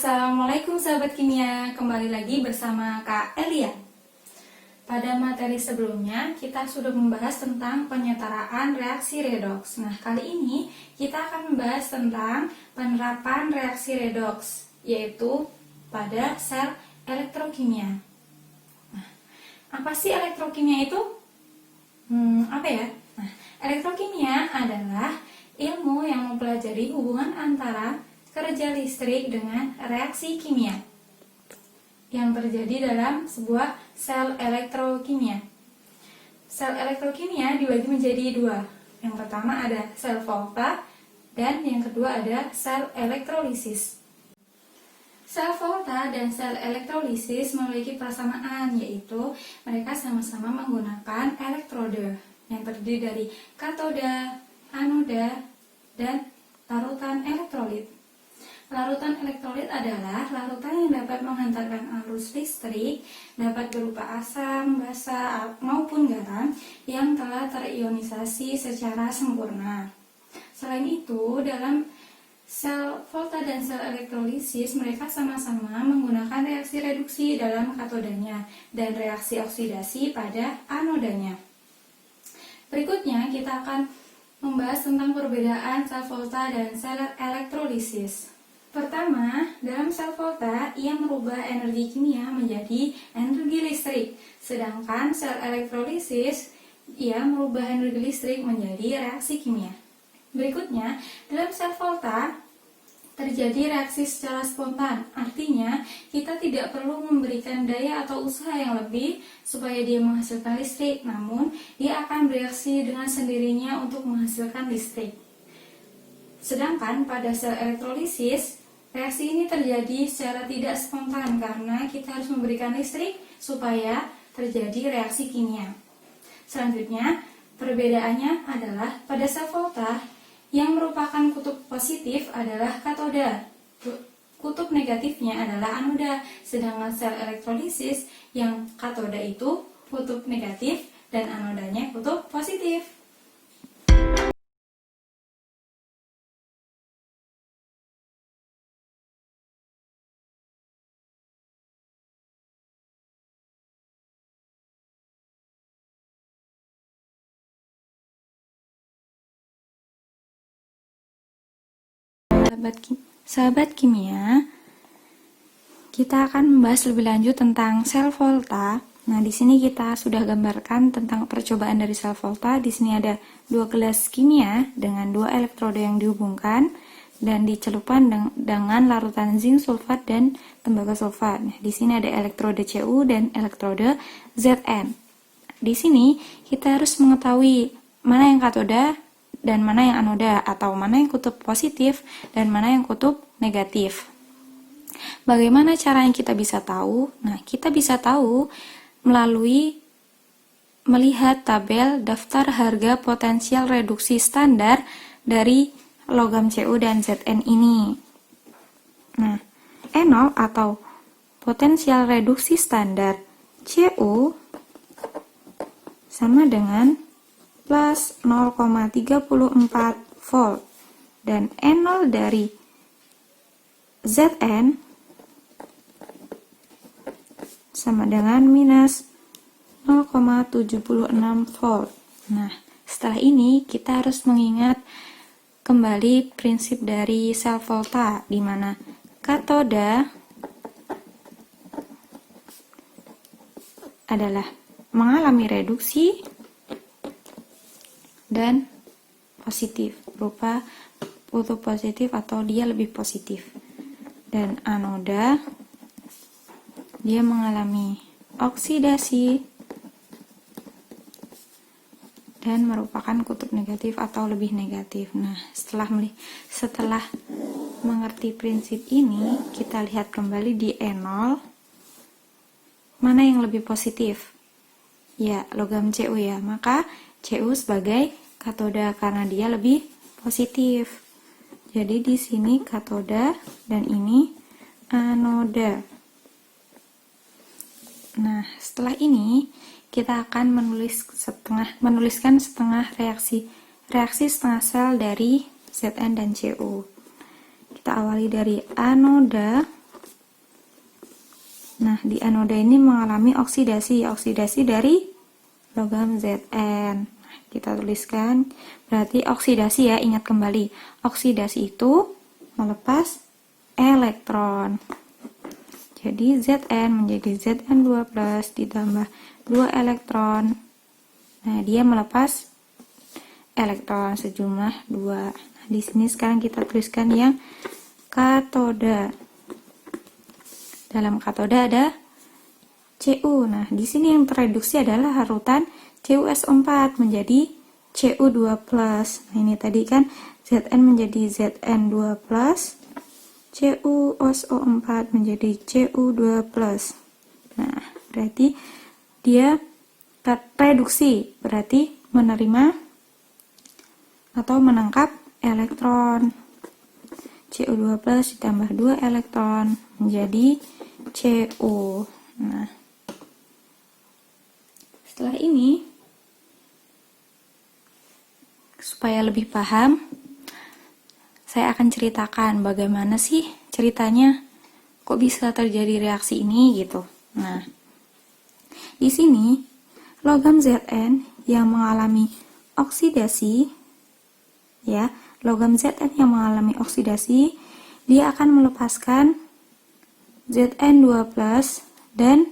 Assalamualaikum sahabat kimia, kembali lagi bersama Kak Elia. Pada materi sebelumnya kita sudah membahas tentang penyetaraan reaksi redoks. Nah, kali ini kita akan membahas tentang penerapan reaksi redoks, yaitu pada sel elektrokimia. Nah, apa sih elektrokimia itu? Elektrokimia adalah ilmu yang mempelajari hubungan antara kerja listrik dengan reaksi kimia yang terjadi dalam sebuah sel elektrokimia. Sel elektrokimia dibagi menjadi dua. Yang pertama ada sel volta dan yang kedua ada sel elektrolisis. Sel volta dan sel elektrolisis memiliki persamaan, yaitu mereka sama-sama menggunakan elektrode yang terdiri dari katoda, anoda, dan larutan elektrolit. Larutan elektrolit adalah larutan yang dapat menghantarkan arus listrik, dapat berupa asam, basa, maupun garam yang telah terionisasi secara sempurna. Selain itu, dalam sel volta dan sel elektrolisis, mereka sama-sama menggunakan reaksi reduksi dalam katodanya dan reaksi oksidasi pada anodanya. Berikutnya, kita akan membahas tentang perbedaan sel volta dan sel elektrolisis. Pertama, dalam sel volta, ia merubah energi kimia menjadi energi listrik, sedangkan sel elektrolisis, ia merubah energi listrik menjadi reaksi kimia. Berikutnya, dalam sel volta, terjadi reaksi secara spontan, artinya kita tidak perlu memberikan daya atau usaha yang lebih supaya dia menghasilkan listrik, namun dia akan bereaksi dengan sendirinya untuk menghasilkan listrik. Sedangkan pada sel elektrolisis, reaksi ini terjadi secara tidak spontan karena kita harus memberikan listrik supaya terjadi reaksi kimia. Selanjutnya, perbedaannya adalah pada sel volta yang merupakan kutub positif adalah katoda, kutub negatifnya adalah anoda, sedangkan sel elektrolisis yang katoda itu kutub negatif dan anodanya kutub positif. Sahabat kimia, kita akan membahas lebih lanjut tentang sel volta. Nah, di sini kita sudah gambarkan tentang percobaan dari sel volta. Di sini ada 2 gelas kimia dengan 2 elektroda yang dihubungkan dan dicelupkan dengan larutan zinc sulfat dan tembaga sulfat. Nah, di sini ada elektroda Cu dan elektroda Zn. Di sini kita harus mengetahui mana yang katoda dan mana yang anoda, atau mana yang kutub positif dan mana yang kutub negatif. Bagaimana cara yang kita bisa tahu? Nah, kita bisa tahu melalui melihat tabel daftar harga potensial reduksi standar dari logam Cu dan Zn ini. Nah, E0 atau potensial reduksi standar Cu sama dengan plus 0,34 volt dan E0 dari Zn sama dengan minus 0,76 volt. Nah, setelah ini kita harus mengingat kembali prinsip dari sel volta, di mana katoda adalah mengalami reduksi dan positif, berupa kutub positif atau dia lebih positif. Dan anoda, dia mengalami oksidasi dan merupakan kutub negatif atau lebih negatif. Nah, setelah mengerti prinsip ini, kita lihat kembali di E0, mana yang lebih positif? Ya, logam Cu ya, maka Cu sebagai katoda karena dia lebih positif. Jadi di sini katoda dan ini anoda. Nah, setelah ini kita akan menuliskan setengah reaksi setengah sel dari Zn dan Cu. Kita awali dari anoda Nah, di anoda ini mengalami oksidasi dari logam Zn. Nah, kita tuliskan, berarti oksidasi ya, ingat kembali. Oksidasi itu melepas elektron. Jadi Zn menjadi Zn2+ ditambah 2 elektron. Nah, dia melepas elektron sejumlah 2. Nah, di sini sekarang kita tuliskan yang katoda. Dalam katoda ada Cu. Nah, di sini yang tereduksi adalah harutan CuSO4 menjadi Cu2+. Nah, ini tadi kan Zn menjadi Zn2+, CuSO4 menjadi Cu2+. Nah, berarti dia reduksi, berarti menerima atau menangkap elektron. Cu2+ ditambah 2 elektron menjadi Cu. Nah, setelah ini, supaya lebih paham, saya akan ceritakan bagaimana sih ceritanya kok bisa terjadi reaksi ini gitu. Nah, di sini logam Zn yang mengalami oksidasi, ya, logam Zn yang mengalami oksidasi, dia akan melepaskan Zn2+ dan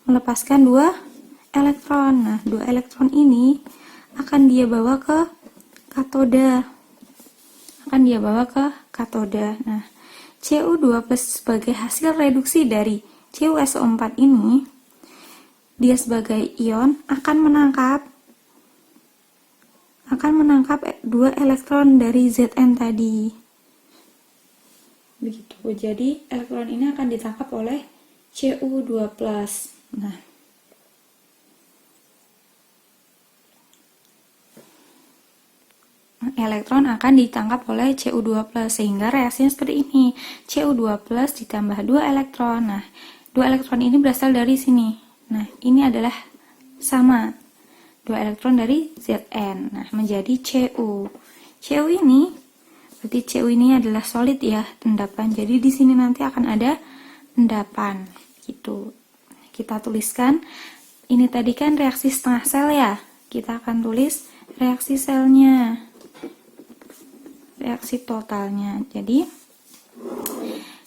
melepaskan 2 elektron. Nah, 2 elektron ini akan dia bawa ke katoda. Nah, Cu2+ sebagai hasil reduksi dari CuSO4 ini, dia sebagai ion akan menangkap 2 elektron dari Zn tadi. Begitu. Jadi elektron ini akan ditangkap oleh Cu2+. Nah, elektron akan ditangkap oleh Cu2+, sehingga reaksinya seperti ini. Cu2+ ditambah 2 elektron. Nah, 2 elektron ini berasal dari sini. Nah, ini adalah sama 2 elektron dari Zn. Nah, menjadi Cu. Cu ini, berarti Cu ini adalah solid ya, endapan. Jadi di sini nanti akan ada endapan gitu. Kita tuliskan, ini tadi kan reaksi setengah sel ya. Kita akan tulis reaksi selnya, reaksi totalnya. Jadi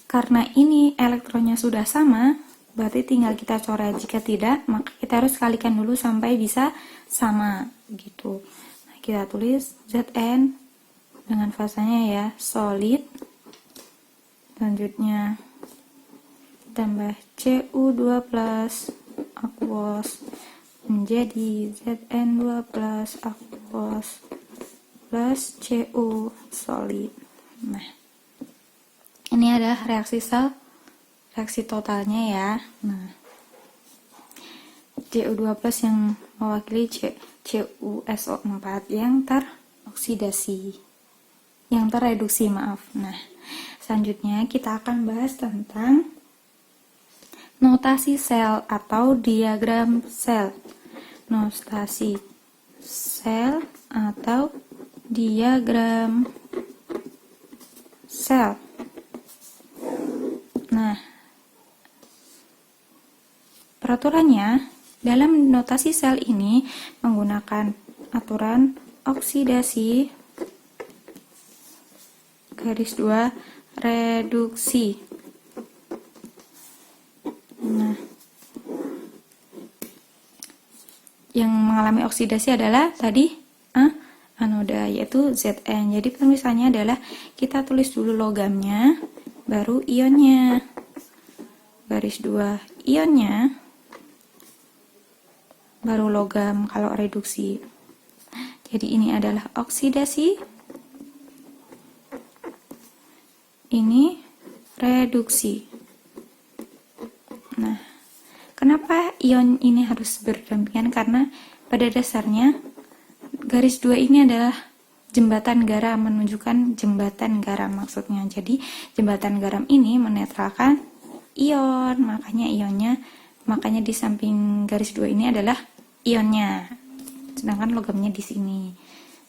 karena ini elektronnya sudah sama, berarti tinggal kita coret. Jika tidak, maka kita harus kalikan dulu sampai bisa sama gitu. Nah, kita tulis Zn dengan fasanya ya, solid. Selanjutnya tambah Cu2+ aquos menjadi Zn2+ aquos plus Cu solid. Nah, ini adalah reaksi sel, reaksi totalnya ya. Nah, Cu2+ yang mewakili CuSO4 yang teroksidasi, yang tereduksi, maaf. Nah, selanjutnya kita akan bahas tentang notasi sel atau diagram sel. Notasi sel atau diagram sel. Nah, peraturannya dalam notasi sel ini menggunakan aturan oksidasi garis 2 reduksi. Nah, yang mengalami oksidasi adalah tadi anoda, yaitu Zn. Jadi penulisannya adalah kita tulis dulu logamnya, baru ionnya. Garis 2 ionnya, baru logam kalau reduksi. Jadi ini adalah oksidasi, ini reduksi. Nah, kenapa ion ini harus berdampingan? Karena pada dasarnya garis 2 ini adalah jembatan garam, menunjukkan jembatan garam maksudnya. Jadi jembatan garam ini menetralkan ion, makanya di samping garis 2 ini adalah ionnya, sedangkan logamnya di sini.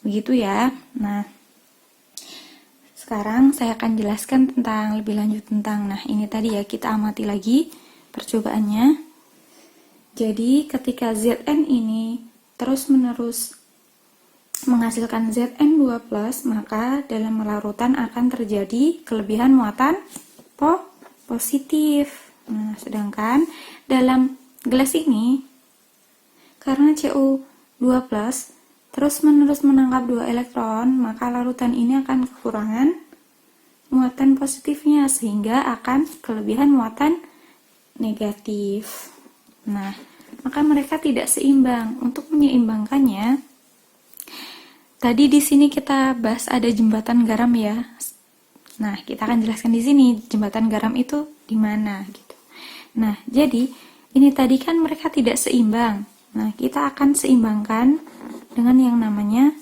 Begitu ya. Nah, sekarang saya akan jelaskan lebih lanjut tentang, nah ini tadi ya, kita amati lagi percobaannya. Jadi ketika Zn ini terus-menerus menghasilkan Zn2+, maka dalam larutan akan terjadi kelebihan muatan positif. Nah, sedangkan dalam gelas ini, karena Cu2+ terus-menerus menangkap 2 elektron, maka larutan ini akan kekurangan muatan positifnya, sehingga akan kelebihan muatan negatif. Nah, maka mereka tidak seimbang. Untuk menyeimbangkannya, tadi di sini kita bahas ada jembatan garam ya. Nah, kita akan jelaskan di sini jembatan garam itu di mana gitu. Nah, jadi ini tadi kan mereka tidak seimbang. Nah, kita akan seimbangkan dengan yang namanya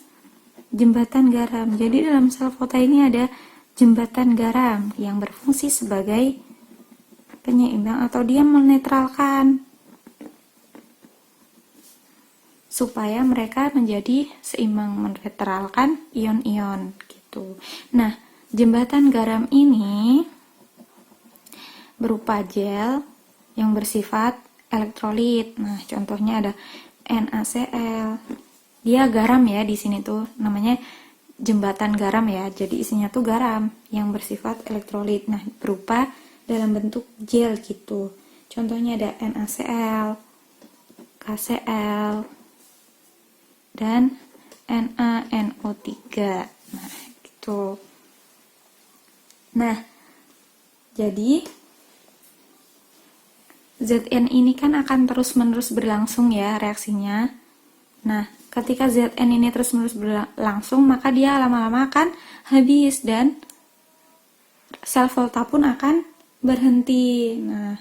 jembatan garam. Jadi dalam sel fota ini ada jembatan garam yang berfungsi sebagai penyeimbang atau dia menetralkan supaya mereka menjadi seimbang, menetralkan ion-ion gitu. Nah, jembatan garam ini berupa gel yang bersifat elektrolit. Nah, contohnya ada NaCl. Dia garam ya, di sini tuh namanya jembatan garam ya. Jadi isinya tuh garam yang bersifat elektrolit. Nah, berupa dalam bentuk gel gitu. Contohnya ada NaCl, KCl, dan NaNO3. Nah, gitu. Nah, jadi Zn ini kan akan terus-menerus berlangsung ya reaksinya. Nah, ketika Zn ini terus-menerus berlangsung, maka dia lama-lama akan habis dan sel volta pun akan berhenti. Nah,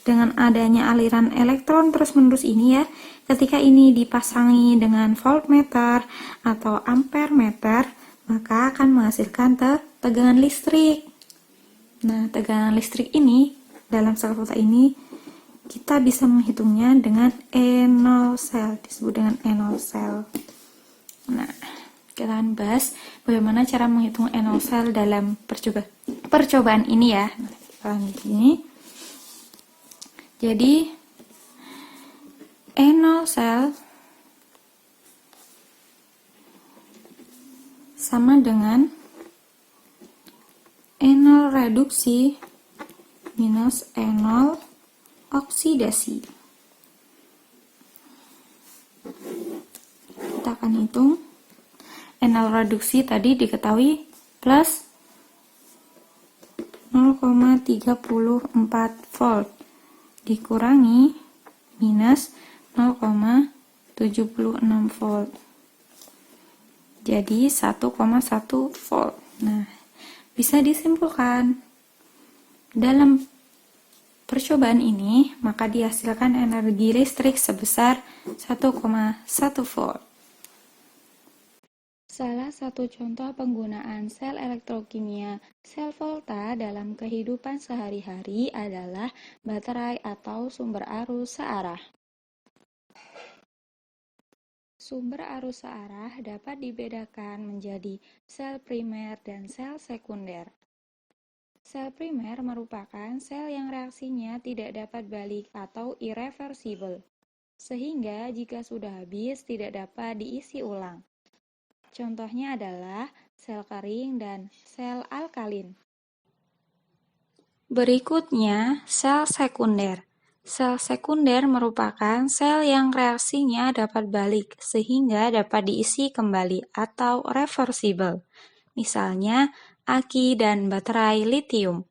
dengan adanya aliran elektron terus-menerus ini ya, ketika ini dipasangi dengan voltmeter atau ampermeter, maka akan menghasilkan tegangan listrik. Nah, tegangan listrik ini dalam sel volta ini kita bisa menghitungnya dengan E0 cell, disebut dengan E0 cell. Nah, kita akan bahas bagaimana cara menghitung E0 cell dalam percobaan ini ya. Nah, kita ini. Jadi E0 cell sama dengan E0 reduksi minus E0 oksidasi. Kita akan hitung E0 reduksi tadi diketahui plus 0,34 volt dikurangi minus 0,76 volt. Jadi 1,1 volt. Nah, bisa disimpulkan dalam percobaan ini maka dihasilkan energi listrik sebesar 1,1 volt. Salah satu contoh penggunaan sel elektrokimia sel volta dalam kehidupan sehari-hari adalah baterai atau sumber arus searah. Sumber arus searah dapat dibedakan menjadi sel primer dan sel sekunder. Sel primer merupakan sel yang reaksinya tidak dapat balik atau irreversible, sehingga jika sudah habis tidak dapat diisi ulang. Contohnya adalah sel kering dan sel alkalin. Berikutnya, sel sekunder. Sel sekunder merupakan sel yang reaksinya dapat balik sehingga dapat diisi kembali atau reversible. Misalnya, aki dan baterai litium.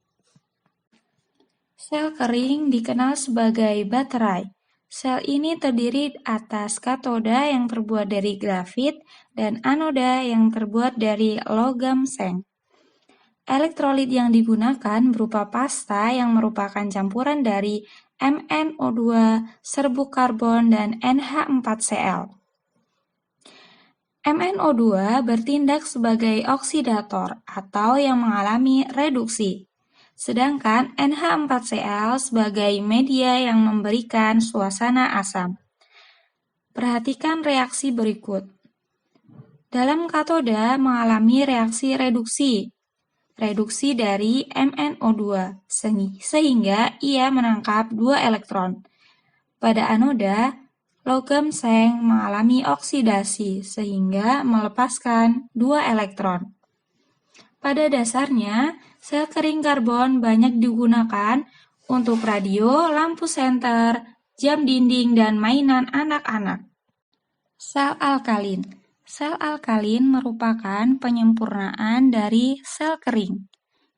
Sel kering dikenal sebagai baterai. Sel ini terdiri atas katoda yang terbuat dari grafit dan anoda yang terbuat dari logam seng. Elektrolit yang digunakan berupa pasta yang merupakan campuran dari MnO2, serbuk karbon, dan NH4Cl. MnO2 bertindak sebagai oksidator atau yang mengalami reduksi. Sedangkan NH4Cl sebagai media yang memberikan suasana asam. Perhatikan reaksi berikut. Dalam katoda mengalami reaksi reduksi. reduksi dari MnO2, sehingga ia menangkap 2 elektron. Pada anoda, logam seng mengalami oksidasi, sehingga melepaskan 2 elektron. Pada dasarnya, sel kering karbon banyak digunakan untuk radio, lampu senter, jam dinding, dan mainan anak-anak. Sel alkalin. Sel alkalin merupakan penyempurnaan dari sel kering,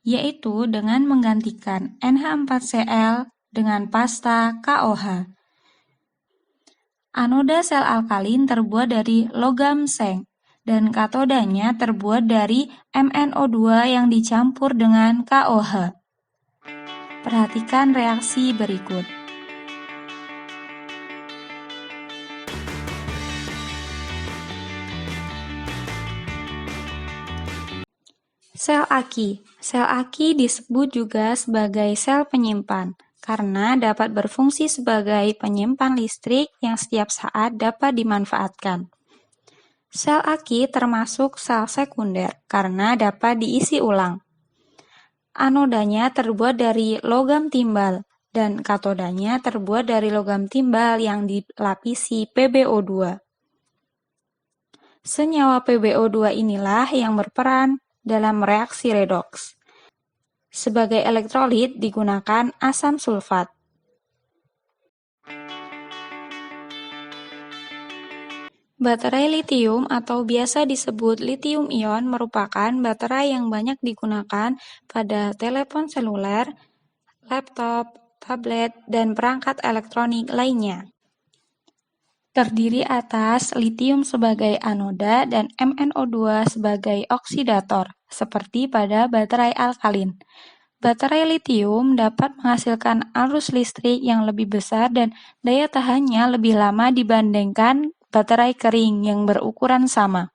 yaitu dengan menggantikan NH4Cl dengan pasta KOH. Anoda sel alkalin terbuat dari logam seng, dan katodanya terbuat dari MnO2 yang dicampur dengan KOH. Perhatikan reaksi berikut. Sel aki. Sel aki disebut juga sebagai sel penyimpan, karena dapat berfungsi sebagai penyimpan listrik yang setiap saat dapat dimanfaatkan. Sel aki termasuk sel sekunder karena dapat diisi ulang. Anodanya terbuat dari logam timbal dan katodanya terbuat dari logam timbal yang dilapisi PbO2. Senyawa PbO2 inilah yang berperan dalam reaksi redoks. Sebagai elektrolit digunakan asam sulfat. Baterai litium atau biasa disebut litium ion merupakan baterai yang banyak digunakan pada telepon seluler, laptop, tablet, dan perangkat elektronik lainnya. Terdiri atas litium sebagai anoda dan MnO2 sebagai oksidator, seperti pada baterai alkalin. Baterai litium dapat menghasilkan arus listrik yang lebih besar dan daya tahannya lebih lama dibandingkan baterai kering yang berukuran sama.